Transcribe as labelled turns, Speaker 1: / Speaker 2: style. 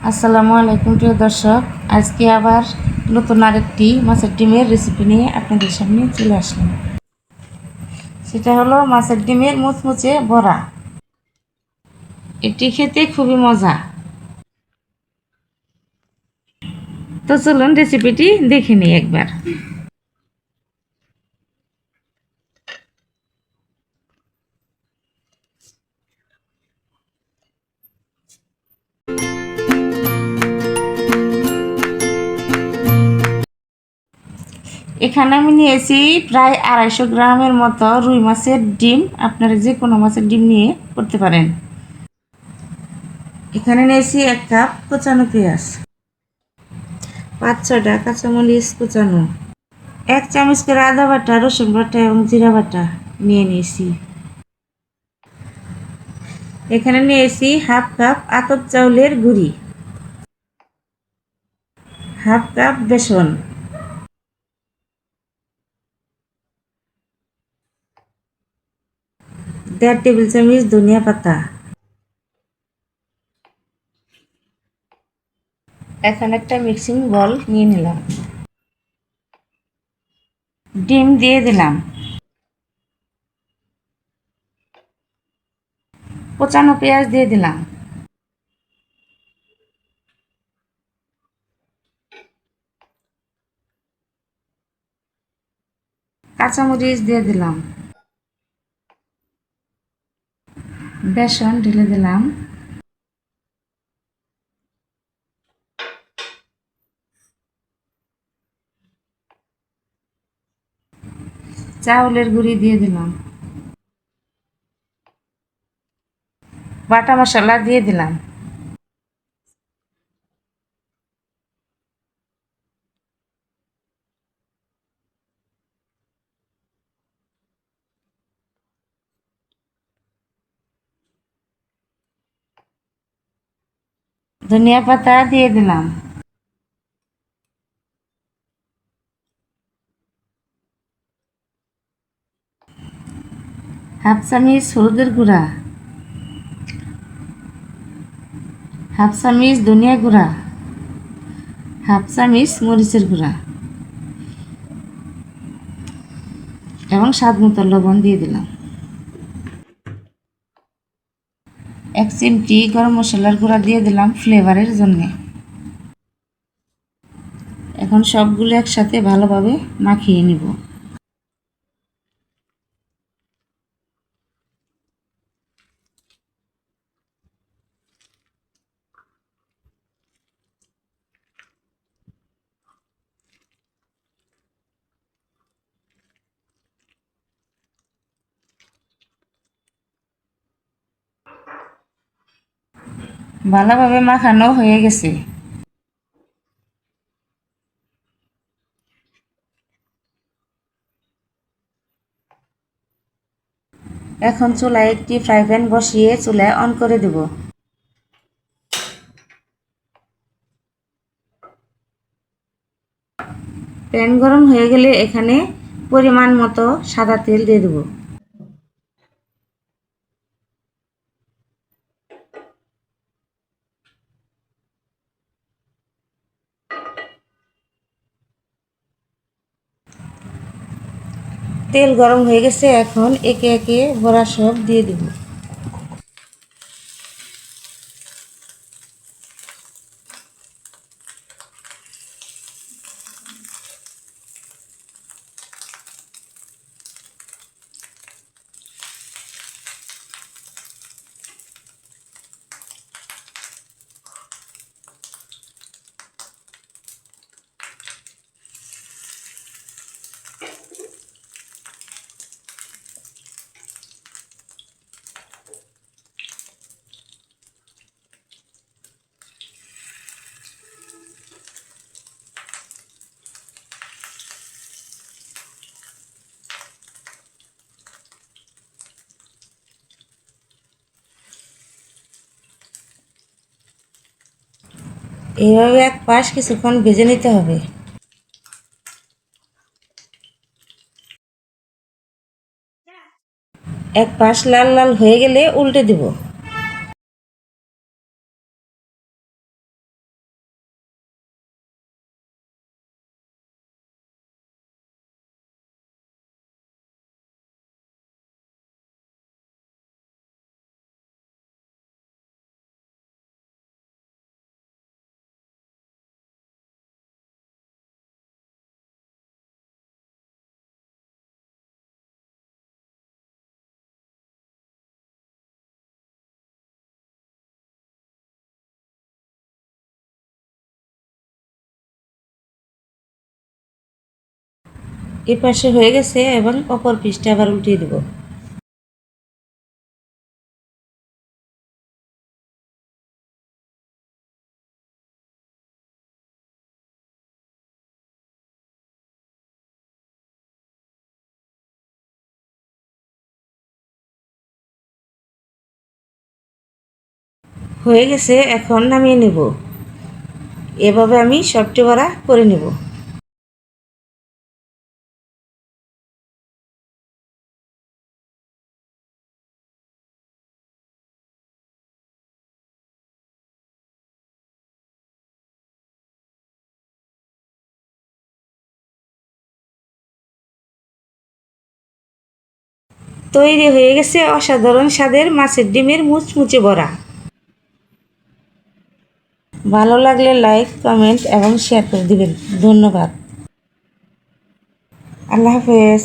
Speaker 1: আসসালামু আলাইকুম প্রিয় দর্শক, আজকে আবার নতুন আরেকটি মাছের ডিমের রেসিপি নিয়ে আপনাদের সামনে চলে আসলাম। সেটা হলো মাছের ডিমের মুচমুচে বড়া। এটি খেতে খুবই মজা। তো চলুন রেসিপিটি দেখে নিই একবার। এখানে আমি নিয়েছি প্রায় 250 গ্রামের মতো রুই মাছের ডিম। আপনারা যে কোনো মাছের ডিম নিয়ে করতে পারেন। এখানে নিয়েছি 1 কাপ কোচানো পেঁয়াজ, 5-6টা কাঁচামরিচ কোচানো, 1 চামচ করে আদা বাটা, রসুন বাটা এবং জিরা বাটা নিয়ে নিয়েছি। এখানে নিয়েছি হাফ কাপ আতপ চাউলের গুঁড়ি, হাফ কাপ বেসন, 1.5 টেবিল চামচ ধনিয়া পাতা। এখন একটা মিক্সিং বল নিয়ে নিলাম, ডিম দিয়ে দিলাম, কোচানো পেঁয়াজ দিয়ে দিলাম, কাঁচামরিচ দিয়ে দিলাম, বেসন ঢেলে দিলাম, চাউলের গুঁড়ি দিয়ে দিলাম, বাটা মশলা দিয়ে দিলাম, ধনিয়া পাতা দিয়ে দিলাম, হাফ চামচ হলুদের গুঁড়া, হাফ চামচ ধনিয়া গুঁড়া, হাফ চামচ মরিচের গুঁড়া এবং স্বাদ মতো লবণ দিয়ে দিলাম। 1 চিমটি গরম মশলার গুঁড়া দিয়ে দিলাম ফ্লেভারের জন্য। এখন সবগুলো একসাথে ভালোভাবে মাখিয়ে নিব। ভালোভাবে মাখানো হয়ে গেছে। এখন চুলায় একটি ফ্রাই প্যান বসিয়ে চুলায় অন করে দেব। প্যান গরম হয়ে গেলে এখানে পরিমাণ মতো সাদা তেল দিয়ে দেব। তেল গরম হয়ে গেছে, এখন একে একে বড়া সব দিয়ে দেব। এইভাবে এক পাশ কিছুক্ষণ ভেজে নিতে হবে। এক পাশ লাল লাল হয়ে গেলে উল্টে দেব। এ পাশে হয়ে গেছে এবং অপর পিসটা আবার উল্টিয়ে দেব। হয়ে গেছে, এখন নামিয়ে নেব। এভাবে আমি সবটি বড়া করে নেব। তৈরি হয়ে গেছে অসাধারণ স্বাদের মাছের ডিমের মুচমুচে বড়া। ভালো লাগলে লাইক, কমেন্ট এবং শেয়ার করে দিবেন। ধন্যবাদ। আল্লাহ হাফেজ।